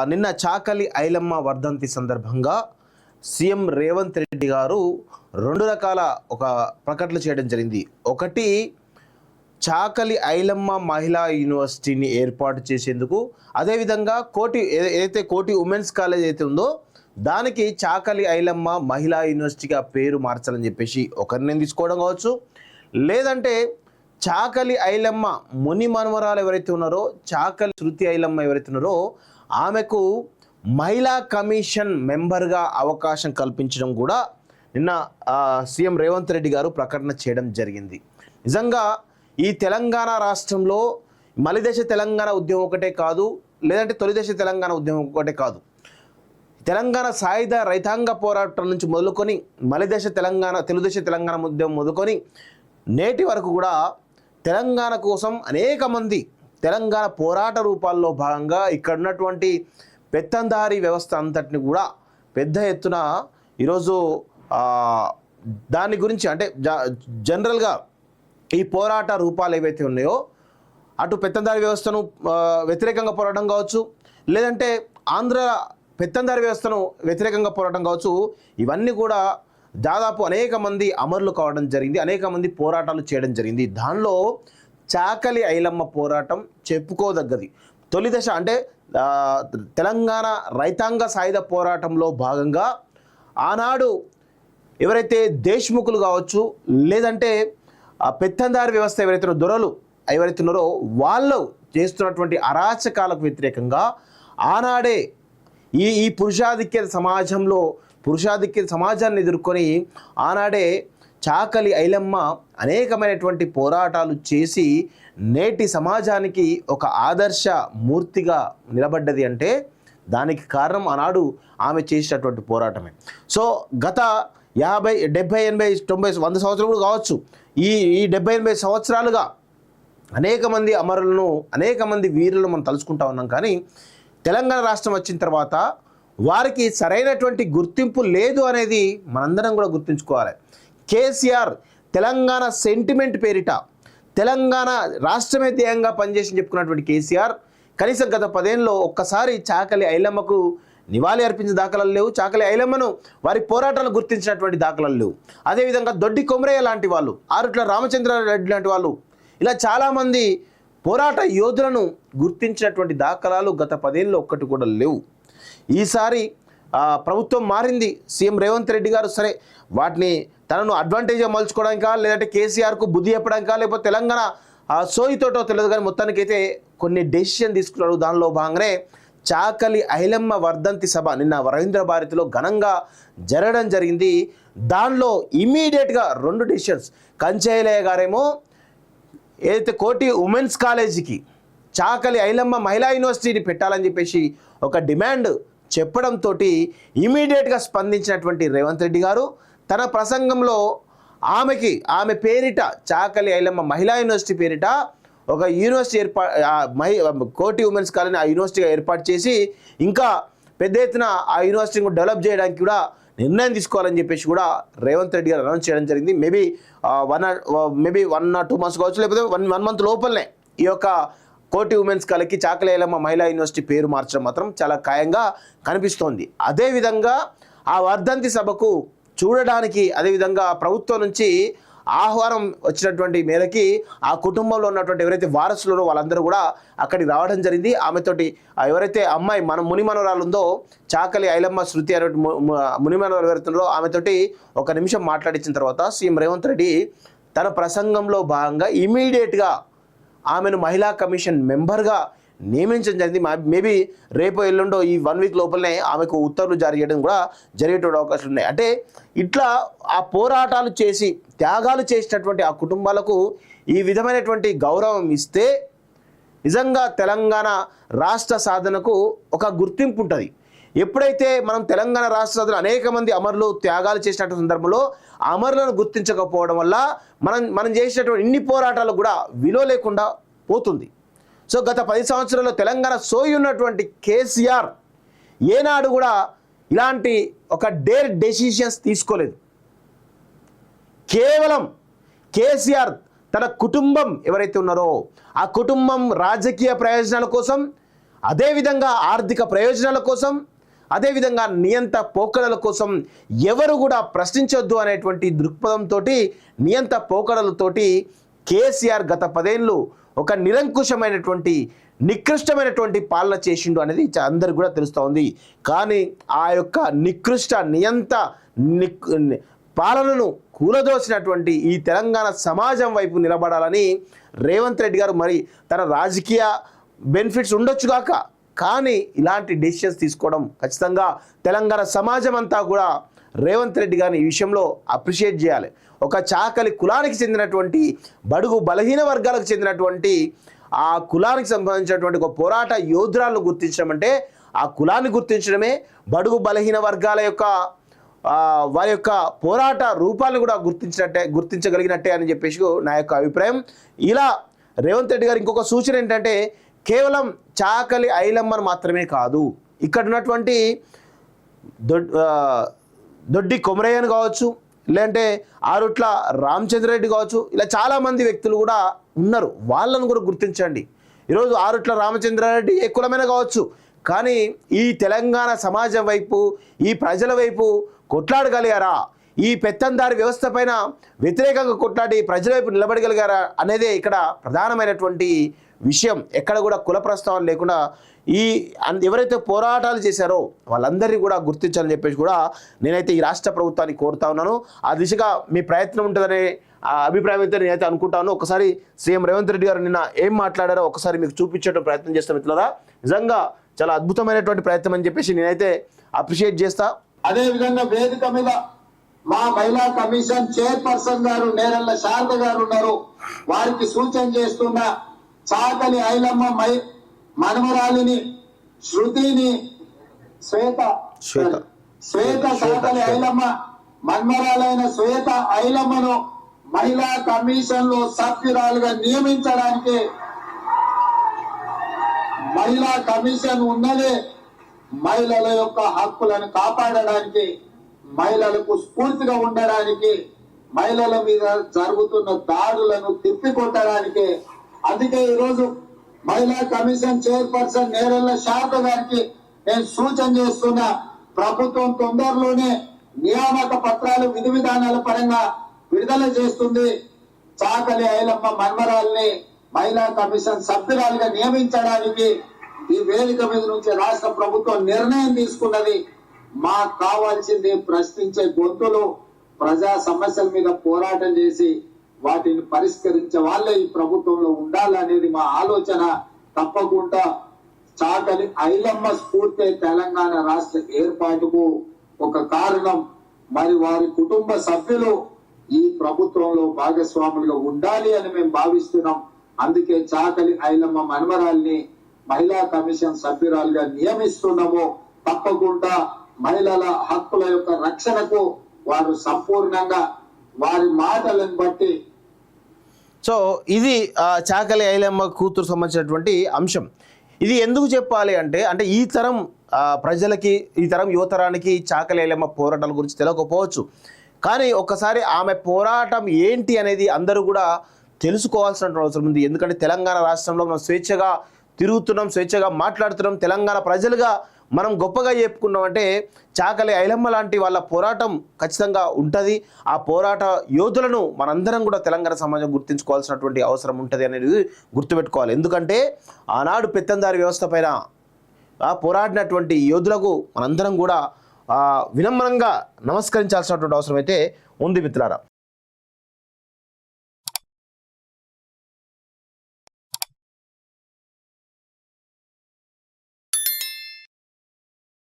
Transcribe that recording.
నిన్న చాకలి ఐలమ్మ వర్ధంతి సందర్భంగా సీఎం రేవంత్ రెడ్డి గారు రెండు రకాల ఒక ప్రకటనలు చేయడం జరిగింది. ఒకటి, చాకలి ఐలమ్మ మహిళా యూనివర్సిటీని ఏర్పాటు చేసేందుకు, అదేవిధంగా ఏదైతే కోటి ఉమెన్స్ కాలేజ్ అయితే ఉందో దానికి చాకలి ఐలమ్మ మహిళా యూనివర్సిటీగా పేరు మార్చాలని చెప్పేసి ఒక నిర్ణయం తీసుకోవడం కావచ్చు. లేదంటే చాకలి ఐలమ్మ ముని మనవరాలు ఎవరైతే ఉన్నారో, చాకలి శృతి ఐలమ్మ ఎవరైతే ఉన్నారో ఆమెకు మహిళా కమిషన్ మెంబర్గా అవకాశం కల్పించడం కూడా నిన్న సీఎం రేవంత్ రెడ్డి గారు ప్రకటన చేయడం జరిగింది. నిజంగా ఈ తెలంగాణ రాష్ట్రంలో మలిదశ తెలంగాణ ఉద్యమం ఒకటే కాదు, లేదంటే తొలిదశ తెలంగాణ ఉద్యమం ఒకటే కాదు, తెలంగాణ సాయుధ రైతాంగ పోరాటం నుంచి మొదలుకొని మలిదశ తెలంగాణ, తెలుగుదశ తెలంగాణ ఉద్యమం మొదలుకొని నేటి వరకు కూడా తెలంగాణ కోసం అనేక మంది తెలంగాణ పోరాట రూపాల్లో భాగంగా ఇక్కడ ఉన్నటువంటి పెత్తందారీ వ్యవస్థ అంతటిని కూడా పెద్ద ఎత్తున ఈరోజు దాని గురించి అంటే జనరల్గా ఈ పోరాట రూపాలు ఏవైతే ఉన్నాయో అటు పెత్తందారీ వ్యవస్థను వ్యతిరేకంగా పోరాటం కావచ్చు, లేదంటే ఆంధ్ర పెత్తందారీ వ్యవస్థను వ్యతిరేకంగా పోరాటం కావచ్చు, ఇవన్నీ కూడా దాదాపు అనేక మంది అమరులు కావడం జరిగింది, అనేక మంది పోరాటాలు చేయడం జరిగింది. దానిలో చాకలి ఐలమ్మ పోరాటం చెప్పుకోదగ్గది. తొలి దశ అంటే తెలంగాణ రైతాంగ సాయుధ పోరాటంలో భాగంగా ఆనాడు ఎవరైతే దేశ్ముఖులు కావచ్చు, లేదంటే పెత్తందారి వ్యవస్థ ఎవరైతే దొరలు ఎవరైతే ఉన్నారో వాళ్ళు చేస్తున్నటువంటి అరాచకాలకు వ్యతిరేకంగా ఆనాడే ఈ పురుషాధిక్య సమాజాన్ని ఎదుర్కొని ఆనాడే చాకలి ఐలమ్మ అనేకమైనటువంటి పోరాటాలు చేసి నేటి సమాజానికి ఒక ఆదర్శ మూర్తిగా నిలబడ్డది. అంటే దానికి కారణం ఆనాడు ఆమె చేసినటువంటి పోరాటమే. సో గత 50, 70, 80, 90, 100 సంవత్సరాలు కావచ్చు, ఈ 70, 80 సంవత్సరాలుగా అనేక మంది అమరులను, అనేక మంది వీరులను మనం తలుచుకుంటా ఉన్నాం. కానీ తెలంగాణ రాష్ట్రం వచ్చిన తర్వాత వారికి సరైనటువంటి గుర్తింపు లేదు అనేది మనందరం కూడా గుర్తుంచుకోవాలి. కేసీఆర్ తెలంగాణ సెంటిమెంట్ పేరిట తెలంగాణ రాష్ట్రమే ధ్యేయంగా పనిచేసి చెప్పుకున్నటువంటి కేసీఆర్ కనీసం గత 10 ఏళ్ళలో ఒక్కసారి చాకలి ఐలమ్మకు నివాళి అర్పించిన దాఖలాలు లేవు, చాకలి ఐలమ్మను వారి పోరాటాలను గుర్తించినటువంటి దాఖలాలు లేవు. అదేవిధంగా దొడ్డి కొమరయ్య లాంటి వాళ్ళు, ఆరుట్ల రామచంద్రారెడ్డి లాంటి వాళ్ళు, ఇలా చాలామంది పోరాట యోధులను గుర్తించినటువంటి దాఖలాలు గత 10 ఏళ్ళలో ఒక్కటి కూడా లేవు. ఈసారి ప్రభుత్వం మారింది, సీఎం రేవంత్ రెడ్డి గారు సరే వాటిని తనను అడ్వాంటేజ్గా మలుచుకోవడానికా, లేదంటే కేసీఆర్కు బుద్ధి చెప్పడానికా, లేకపోతే తెలంగాణ సోయితోటో తెలియదు, కానీ మొత్తానికైతే కొన్ని డెసిషన్ తీసుకున్నారు. దానిలో భాగంగానే చాకలి ఐలమ్మ వర్ధంతి సభ నిన్న రవీంద్ర భారతిలో ఘనంగా జరగడం జరిగింది. దానిలో ఇమీడియట్గా 2 డెసిషన్స్, కంచైలయ్య గారేమో ఏదైతే కోటి ఉమెన్స్ కాలేజీకి చాకలి ఐలమ్మ మహిళా యూనివర్సిటీని పెట్టాలని చెప్పేసి ఒక డిమాండ్ చెప్పడంతో ఇమీడియట్గా స్పందించినటువంటి రేవంత్ రెడ్డి గారు తన ప్రసంగంలో ఆమె పేరిట చాకలి ఐలమ్మ మహిళా యూనివర్సిటీ పేరిట ఒక యూనివర్సిటీ కోటి ఉమెన్స్ కాలేజీ ఆ యూనివర్సిటీగా ఏర్పాటు చేసి ఇంకా పెద్ద ఎత్తున ఆ యూనివర్సిటీని డెవలప్ చేయడానికి కూడా నిర్ణయం తీసుకోవాలని చెప్పేసి కూడా రేవంత్ రెడ్డి గారు అనౌన్స్ చేయడం జరిగింది. మేబీ 1 or 2 months కావచ్చు, లేకపోతే 1 month లోపలనే ఈ యొక్క కోటి ఉమెన్స్ కాలేజీకి చాకలి ఐలమ్మ మహిళా యూనివర్సిటీ పేరు మార్చడం మాత్రం చాలా ఖాయంగా కనిపిస్తోంది. అదేవిధంగా ఆ వర్ధంతి సభకు చూడడానికి అదేవిధంగా ప్రభుత్వం నుంచి ఆహ్వానం వచ్చినటువంటి మేరకి ఆ కుటుంబంలో ఉన్నటువంటి ఎవరైతే వారసులు వాళ్ళందరూ కూడా అక్కడికి రావడం జరిగింది. ఆమెతోటి ఎవరైతే అమ్మాయి ముని మనవరాలు ఉందో, చాకలి ఐలమ్మ శృతి అనే ముని మనవరాలు ఎవరైతున్నారో ఆమెతోటి 1 నిమిషం మాట్లాడించిన తర్వాత సీఎం రేవంత్ రెడ్డి తన ప్రసంగంలో భాగంగా ఇమీడియట్గా ఆమెను మహిళా కమిషన్ మెంబర్గా నియమించడం జరిగింది. మేబీ రేపు ఎల్లుండో ఈ 1 week లోపలనే ఆమెకు ఉత్తర్వులు జారీ చేయడం కూడా జరిగేటువంటి అవకాశాలు ఉన్నాయి. అంటే ఇట్లా ఆ పోరాటాలు చేసి త్యాగాలు చేసినటువంటి ఆ కుటుంబాలకు ఈ విధమైనటువంటి గౌరవం ఇస్తే నిజంగా తెలంగాణ రాష్ట్ర సాధనకు ఒక గుర్తింపు ఉంటుంది. ఎప్పుడైతే మనం తెలంగాణ రాష్ట్ర సాధన అనేక మంది అమరులు త్యాగాలు చేసినటువంటి సందర్భంలో అమరులను గుర్తించకపోవడం వల్ల మనం చేసినటువంటి ఇన్ని పోరాటాలు కూడా విలువ లేకుండా పోతుంది. సో గత 10 సంవత్సరాల్లో తెలంగాణ సోయి ఉన్నటువంటి కేసీఆర్ ఏనాడు కూడా ఇలాంటి ఒక డెసిషన్స్ తీసుకోలేదు. కేవలం కేసీఆర్ తన కుటుంబం ఎవరైతే ఉన్నారో ఆ కుటుంబం రాజకీయ ప్రయోజనాల కోసం అదేవిధంగా ఆర్థిక ప్రయోజనాల కోసం, అదేవిధంగా నియంత పోకడల కోసం ఎవరు కూడా ప్రశ్నించొద్దు అనేటువంటి దృక్పథంతో, నియంత పోకడలతోటి కేసీఆర్ గత 10 ఏళ్ళు ఒక నిరంకుశమైనటువంటి నికృష్టమైనటువంటి పాలన చేసిండు అనేది అందరికి కూడా తెలుస్తూ ఉంది. కానీ ఆ యొక్క నికృష్ట నియంత పాలనను కూలదోసినటువంటి ఈ తెలంగాణ సమాజం వైపు నిలబడాలని రేవంత్ రెడ్డి గారు మరి తన రాజకీయ బెనిఫిట్స్ ఉండొచ్చుగాక, కానీ ఇలాంటి డెసిషన్స్ తీసుకోవడం ఖచ్చితంగా తెలంగాణ సమాజం అంతా కూడా రేవంత్ రెడ్డి గారిని ఈ విషయంలో అప్రిషియేట్ చేయాలి. ఒక చాకలి కులానికి చెందినటువంటి, బడుగు బలహీన వర్గాలకు చెందినటువంటి ఆ కులానికి సంబంధించినటువంటి ఒక పోరాట యోధురాలను గుర్తించడం అంటే, ఆ కులాన్ని గుర్తించడమే బడుగు బలహీన వర్గాల యొక్క వారి యొక్క పోరాట రూపాలను కూడా గుర్తించగలిగినట్టే అని చెప్పేసి నా యొక్క అభిప్రాయం. ఇలా రేవంత్ రెడ్డి గారు ఇంకొక సూచన ఏంటంటే, కేవలం చాకలి ఐలమ్మను మాత్రమే కాదు, ఇక్కడ ఉన్నటువంటి దొడ్డి కొమరయ్యను కావచ్చు, లేదంటే ఆరుట్ల రామచంద్రరెడ్డి కావచ్చు, ఇలా చాలామంది వ్యక్తులు కూడా ఉన్నారు, వాళ్ళను కూడా గుర్తించండి. ఈరోజు ఆరుట్ల రామచంద్రారెడ్డి ఏ కులమైన కావచ్చు, కానీ ఈ తెలంగాణ సమాజం వైపు, ఈ ప్రజల వైపు కొట్లాడగలిగారా, ఈ పెత్తందారి వ్యవస్థ పైన వ్యతిరేకంగా కొట్లాడి ప్రజల వైపు నిలబడగలిగారా అనేదే ఇక్కడ ప్రధానమైనటువంటి విషయం. ఎక్కడ కూడా కుల ప్రస్తావన లేకుండా ఈ ఎవరైతే పోరాటాలు చేశారో వాళ్ళందరినీ కూడా గుర్తించాలని చెప్పేసి కూడా నేనైతే ఈ రాష్ట్ర ప్రభుత్వాన్ని కోరుతా ఉన్నాను. ఆ దిశగా మీ ప్రయత్నం ఉంటుందనే అభిప్రాయం అయితే నేనైతే అనుకుంటాను. ఒకసారి సీఎం రేవంత్ రెడ్డి గారు నిన్న ఏం మాట్లాడారో ఒకసారి మీకు చూపించే ప్రయత్నం చేస్తాం మిత్రులారా. నిజంగా చాలా అద్భుతమైనటువంటి ప్రయత్నం అని చెప్పేసి నేనైతే అప్రిషియేట్ చేస్తా. అదే విధంగా వేదిక మీద మా మహిళా కమిషన్ చైర్పర్సన్ గారు నేరళ్ళ శారద గారు ఉన్నారు. వారికి సూచన చేస్తున్న చాకలి ఐలమ్మ మనమరాలిని శృతిని శ్వేత చాకలి ఐలమ్మ మన్మరాలైన శ్వేత ఐలమ్మను మహిళా కమిషన్ లో సభ్యురాలుగా నియమించడానికి, మహిళా కమిషన్ ఉన్నదే మహిళల యొక్క హక్కులను కాపాడడానికి, మహిళలకు స్ఫూర్తిగా ఉండడానికి, మహిళల మీద జరుగుతున్న దాడులను తిప్పికొట్టడానికి. అందుకే ఈరోజు మహిళా కమిషన్ చైర్పర్సన్ నేరళ్ళ శారద గారికి నేను సూచన చేస్తున్నా, ప్రభుత్వం తొందరలోనే నియామక పత్రాలు విధి విధానాల పరంగా విడుదల చేస్తుంది. చాకలి ఐలమ్మ మన్మరాల్ని మహిళా కమిషన్ సభ్యురాలుగా నియమించడానికి ఈ వేదిక మీద నుంచి రాష్ట్ర ప్రభుత్వం నిర్ణయం తీసుకున్నది. మాకు కావాల్సింది ప్రశ్నించే గొంతులు, ప్రజా సమస్యల మీద పోరాటం చేసి వాటిని పరిష్కరించే వాళ్ళే ఈ ప్రభుత్వంలో ఉండాలనేది మా ఆలోచన. తప్పకుండా చాకలి ఐలమ్మ స్ఫూర్తి తెలంగాణ రాష్ట్ర ఏర్పాటుకు ఒక కారణం. మరి వారి కుటుంబ సభ్యులు ఈ ప్రభుత్వంలో భాగస్వాములుగా ఉండాలి అని మేము భావిస్తున్నాం. అందుకే చాకలి ఐలమ్మ మనమరాల్ని మహిళా కమిషన్ సభ్యురాలుగా నియమిస్తున్నాము. తప్పకుండా మహిళల హక్కుల యొక్క రక్షణకు వారు సంపూర్ణంగా వారి మాటలను బట్టి. సో ఇది చాకలి ఐలమ్మ కూతురు సంబంధించినటువంటి అంశం. ఇది ఎందుకు చెప్పాలి అంటే ఈ తరం ప్రజలకి, ఈ తరం యువతరానికి చాకలి ఐలమ్మ పోరాటాల గురించి తెలియకపోవచ్చు, కానీ ఒక్కసారి ఆమె పోరాటం ఏంటి అనేది అందరూ కూడా తెలుసుకోవాల్సిన అవసరం ఉంది. ఎందుకంటే తెలంగాణ రాష్ట్రంలో మనం స్వేచ్ఛగా తిరుగుతున్నాం, స్వేచ్ఛగా మాట్లాడుతున్నాం, తెలంగాణ ప్రజలుగా మనం గొప్పగా చెప్పుకున్నాం అంటే చాకలి ఐలమ్మ లాంటి వాళ్ళ పోరాటం ఖచ్చితంగా ఉంటుంది. ఆ పోరాట యోధులను మనందరం కూడా తెలంగాణ సమాజం గుర్తించుకోవాల్సినటువంటి అవసరం ఉంటుంది అనేది గుర్తుపెట్టుకోవాలి. ఎందుకంటే ఆనాడు పెత్తందారి వ్యవస్థ పైన పోరాడినటువంటి యోధులకు మనందరం కూడా వినమ్రంగా నమస్కరించాల్సినటువంటి అవసరం అయితే ఉంది మిత్రులారా.